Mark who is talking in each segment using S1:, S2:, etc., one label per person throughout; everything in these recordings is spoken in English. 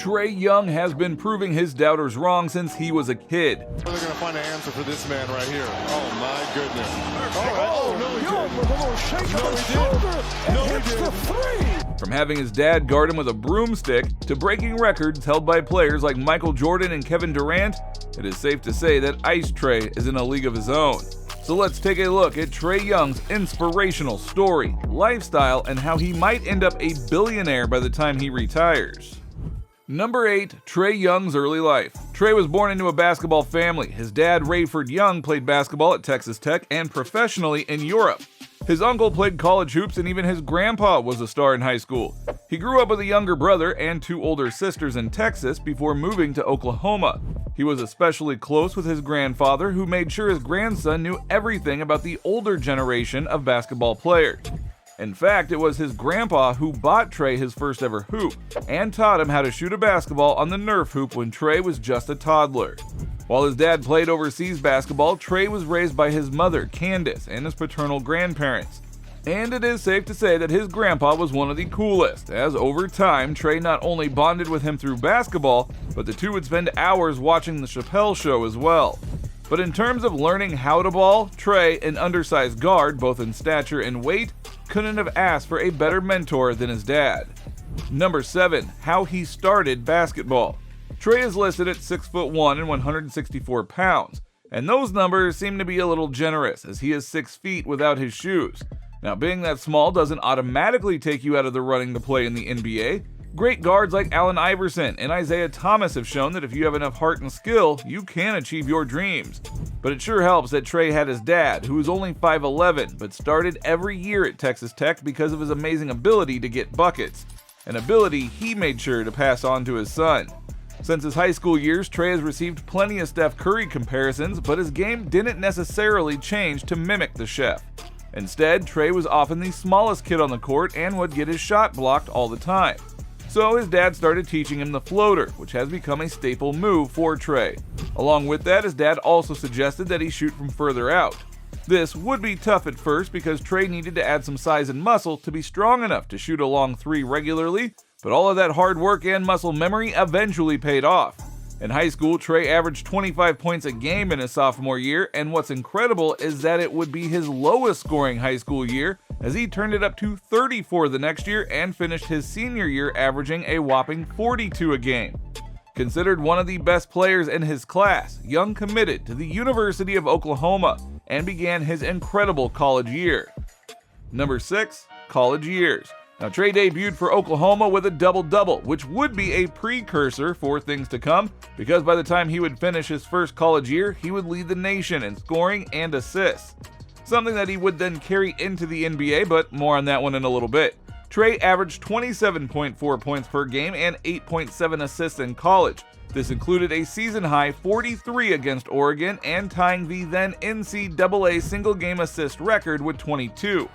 S1: Trae Young has been proving his doubters wrong since he was a kid.
S2: They're going to find an answer for this man right here. Oh, my goodness.
S3: Young with a little shake of the shoulder and hits the three.
S1: From having his dad guard him with a broomstick to breaking records held by players like Michael Jordan and Kevin Durant, it is safe to say that Ice Trae is in a league of his own. So let's take a look at Trae Young's inspirational story, lifestyle, and how he might end up a billionaire by the time he retires. Number 8. Trae Young's early life. Trae was born into a basketball family. His dad, Rayford Young, played basketball at Texas Tech and professionally in Europe. His uncle played college hoops, and even his grandpa was a star in high school. He grew up with a younger brother and 2 older sisters in Texas before moving to Oklahoma. He was especially close with his grandfather, who made sure his grandson knew everything about the older generation of basketball players. In fact, it was his grandpa who bought Trae his first ever hoop and taught him how to shoot a basketball on the Nerf hoop when Trae was just a toddler. While his dad played overseas basketball, Trae was raised by his mother, Candace, and his paternal grandparents. And it is safe to say that his grandpa was one of the coolest, as over time, Trae not only bonded with him through basketball, but the two would spend hours watching The Chappelle Show as well. But in terms of learning how to ball, Trae, an undersized guard both in stature and weight, couldn't have asked for a better mentor than his dad. Number 7. How he started basketball. Trae is listed at 6'1" and 164 pounds, and those numbers seem to be a little generous as he is 6 feet without his shoes. Now, being that small doesn't automatically take you out of the running to play in the NBA. Great guards like Allen Iverson and Isaiah Thomas have shown that if you have enough heart and skill, you can achieve your dreams. But it sure helps that Trae had his dad, who was only 5'11", but started every year at Texas Tech because of his amazing ability to get buckets, an ability he made sure to pass on to his son. Since his high school years, Trae has received plenty of Steph Curry comparisons, but his game didn't necessarily change to mimic the chef. Instead, Trae was often the smallest kid on the court and would get his shot blocked all the time. So his dad started teaching him the floater, which has become a staple move for Trae. Along with that, his dad also suggested that he shoot from further out. This would be tough at first because Trae needed to add some size and muscle to be strong enough to shoot a long 3 regularly, but all of that hard work and muscle memory eventually paid off. In high school, Trae averaged 25 points a game in his sophomore year, and what's incredible is that it would be his lowest scoring high school year, as he turned it up to 34 the next year and finished his senior year averaging a whopping 42 a game. Considered one of the best players in his class, Young committed to the University of Oklahoma and began his incredible college year. Number 6. College years. Now, Trae debuted for Oklahoma with a double-double, which would be a precursor for things to come, because by the time he would finish his first college year, he would lead the nation in scoring and assists. Something that he would then carry into the NBA, but more on that one in a little bit. Trae averaged 27.4 points per game and 8.7 assists in college. This included a season-high 43 against Oregon and tying the then NCAA single-game assist record with 22.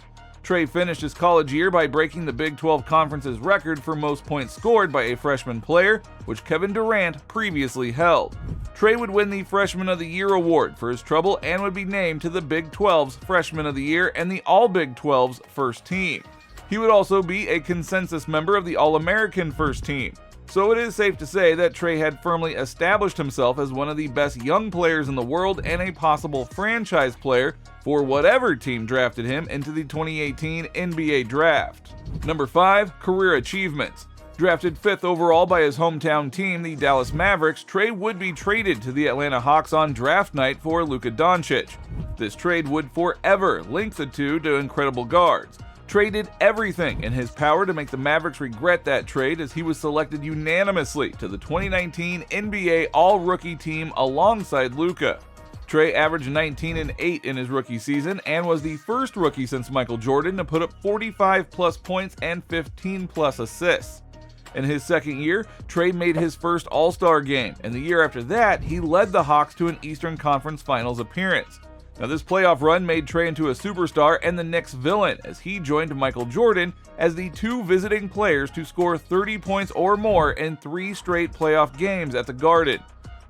S1: Trae finished his college year by breaking the Big 12 Conference's record for most points scored by a freshman player, which Kevin Durant previously held. Trae would win the Freshman of the Year award for his trouble and would be named to the Big 12's Freshman of the Year and the All-Big 12's first team. He would also be a consensus member of the All-American first team. So it is safe to say that Trae had firmly established himself as one of the best young players in the world and a possible franchise player for whatever team drafted him into the 2018 NBA Draft. Number 5. Career achievements. Drafted 5th overall by his hometown team, the Dallas Mavericks, Trae would be traded to the Atlanta Hawks on draft night for Luka Doncic. This trade would forever link the two to incredible guards. Trae did everything in his power to make the Mavericks regret that trade, as he was selected unanimously to the 2019 NBA All-Rookie team alongside Luka. Trae averaged 19 and 8 in his rookie season and was the first rookie since Michael Jordan to put up 45-plus points and 15-plus assists. In his second year, Trae made his first All-Star game, and the year after that, he led the Hawks to an Eastern Conference Finals appearance. Now, this playoff run made Trae into a superstar and the Knicks villain, as he joined Michael Jordan as the 2 visiting players to score 30 points or more in 3 straight playoff games at the Garden,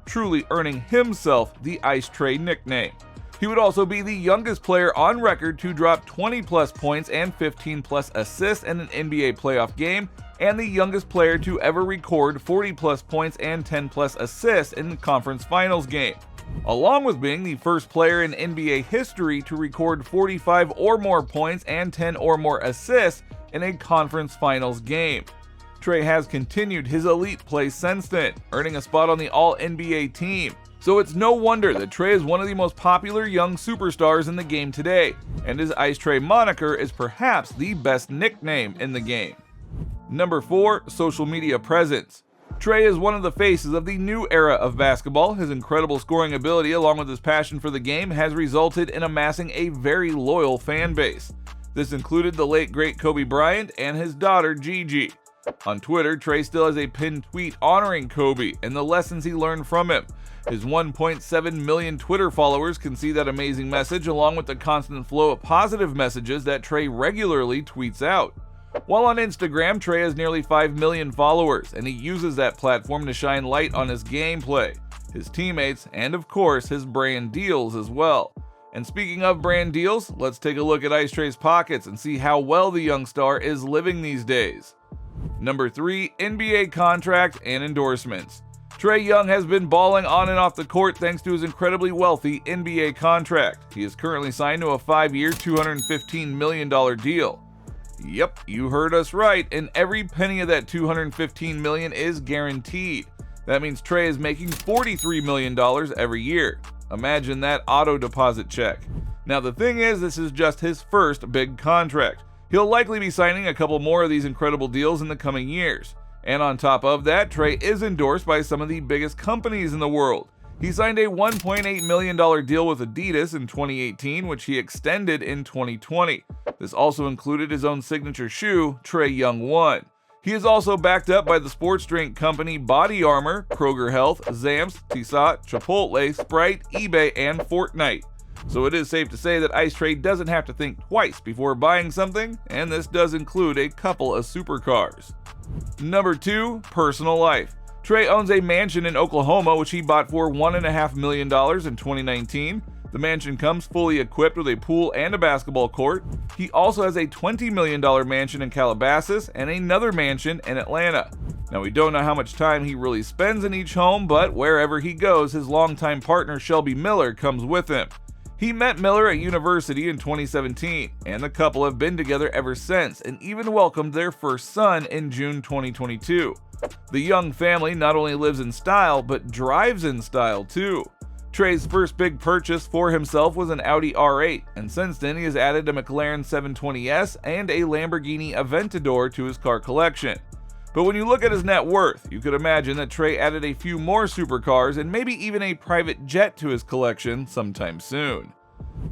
S1: truly earning himself the Ice Trae nickname. He would also be the youngest player on record to drop 20-plus points and 15-plus assists in an NBA playoff game, and the youngest player to ever record 40-plus points and 10-plus assists in the conference finals game, along with being the first player in NBA history to record 45 or more points and 10 or more assists in a conference finals game. Trae has continued his elite play since then, earning a spot on the All-NBA team. So it's no wonder that Trae is one of the most popular young superstars in the game today, and his Ice Trae moniker is perhaps the best nickname in the game. Number 4, social media presence. Trae is one of the faces of the new era of basketball. His incredible scoring ability, along with his passion for the game, has resulted in amassing a very loyal fan base. This included the late great Kobe Bryant and his daughter Gigi. On Twitter, Trae still has a pinned tweet honoring Kobe and the lessons he learned from him. His 1.7 million Twitter followers can see that amazing message, along with the constant flow of positive messages that Trae regularly tweets out. While on Instagram, Trae has nearly 5 million followers, and he uses that platform to shine light on his gameplay, his teammates, and of course, his brand deals as well. And speaking of brand deals, let's take a look at Ice Trae's pockets and see how well the young star is living these days. Number 3, NBA contract and endorsements. Trae Young has been balling on and off the court thanks to his incredibly wealthy NBA contract. He is currently signed to a 5-year, $215 million deal. Yep, you heard us right, and every penny of that $215 million is guaranteed. That means Trae is making $43 million every year. Imagine that auto deposit check. Now the thing is, this is just his first big contract. He'll likely be signing a couple more of these incredible deals in the coming years. And on top of that, Trae is endorsed by some of the biggest companies in the world. He signed a $1.8 million deal with Adidas in 2018, which he extended in 2020. This also included his own signature shoe, Trae Young 1. He is also backed up by the sports drink company Body Armor, Kroger Health, Zamps, Tissot, Chipotle, Sprite, eBay, and Fortnite. So it is safe to say that Ice Trae doesn't have to think twice before buying something, and this does include a couple of supercars. Number 2, personal life. Trae owns a mansion in Oklahoma, which he bought for $1.5 million in 2019. The mansion comes fully equipped with a pool and a basketball court. He also has a $20 million mansion in Calabasas and another mansion in Atlanta. Now, we don't know how much time he really spends in each home, but wherever he goes, his longtime partner Shelby Miller comes with him. He met Miller at university in 2017, and the couple have been together ever since and even welcomed their first son in June 2022. The Young family not only lives in style, but drives in style too. Trae's first big purchase for himself was an Audi R8, and since then he has added a McLaren 720S and a Lamborghini Aventador to his car collection. But when you look at his net worth, you could imagine that Trae added a few more supercars and maybe even a private jet to his collection sometime soon.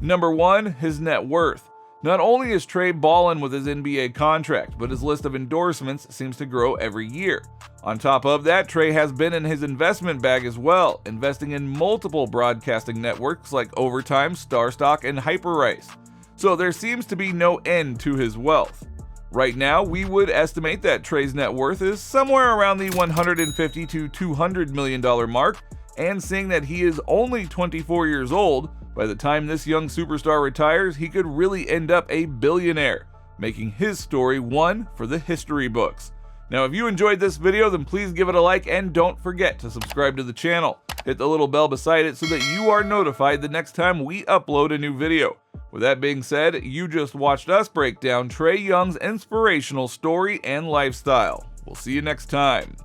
S1: Number 1, his net worth. Not only is Trae ballin' with his NBA contract, but his list of endorsements seems to grow every year. On top of that, Trae has been in his investment bag as well, investing in multiple broadcasting networks like Overtime, Starstock, and Hyperrice. So there seems to be no end to his wealth. Right now, we would estimate that Trae's net worth is somewhere around the $150 to $200 million mark, and seeing that he is only 24 years old, by the time this young superstar retires, he could really end up a billionaire, making his story one for the history books. Now, if you enjoyed this video, then please give it a like and don't forget to subscribe to the channel. Hit the little bell beside it so that you are notified the next time we upload a new video. With that being said, you just watched us break down Trae Young's inspirational story and lifestyle. We'll see you next time.